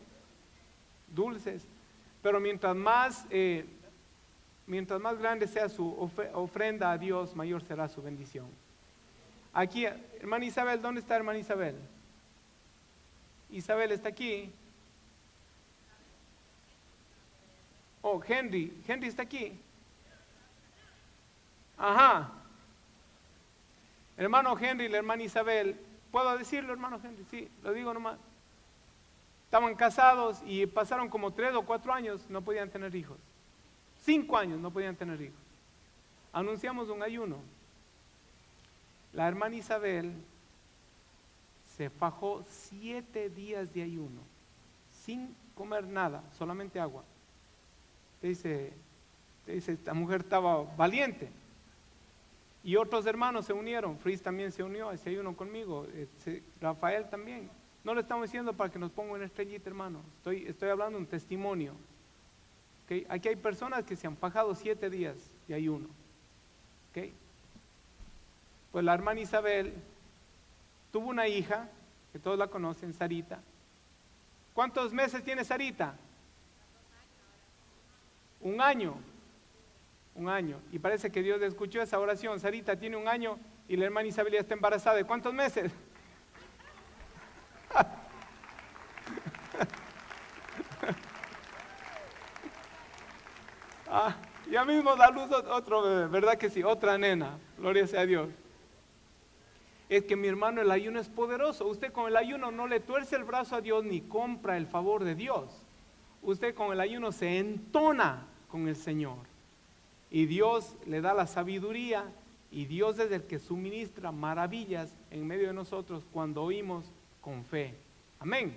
dulces, pero mientras más grande sea su ofrenda a Dios, mayor será su bendición. Aquí, hermana Isabel, ¿dónde está hermana Isabel? Isabel está aquí. Oh, Henry está aquí. Ajá. Hermano Henry, la hermana Isabel, ¿puedo decirlo, hermano Henry? Sí, lo digo nomás. Estaban casados y pasaron como 3 o 4 años, no podían tener hijos. 5 años no podían tener hijos. Anunciamos un ayuno. La hermana Isabel se fajó 7 días de ayuno, sin comer nada, solamente agua. Te dice, esta mujer estaba valiente. Y otros hermanos se unieron, Fris también se unió a ese ayuno conmigo, Rafael también. No le estamos diciendo para que nos ponga una estrellita, hermano. Estoy hablando de un testimonio. ¿Okay? Aquí hay personas que se han fajado 7 días de ayuno. ¿Okay? Pues la hermana Isabel tuvo una hija, que todos la conocen, Sarita. ¿Cuántos meses tiene Sarita? 1 año. 1 año. Y parece que Dios escuchó esa oración. Sarita tiene 1 año y la hermana Isabel ya está embarazada. ¿De cuántos meses? Ya mismo da luz otro bebé, ¿verdad que sí? Otra nena, gloria sea a Dios. Es que mi hermano, el ayuno es poderoso. Usted con el ayuno no le tuerce el brazo a Dios ni compra el favor de Dios. Usted con el ayuno se entona con el Señor. Y Dios le da la sabiduría y Dios es el que suministra maravillas en medio de nosotros cuando oímos con fe. Amén.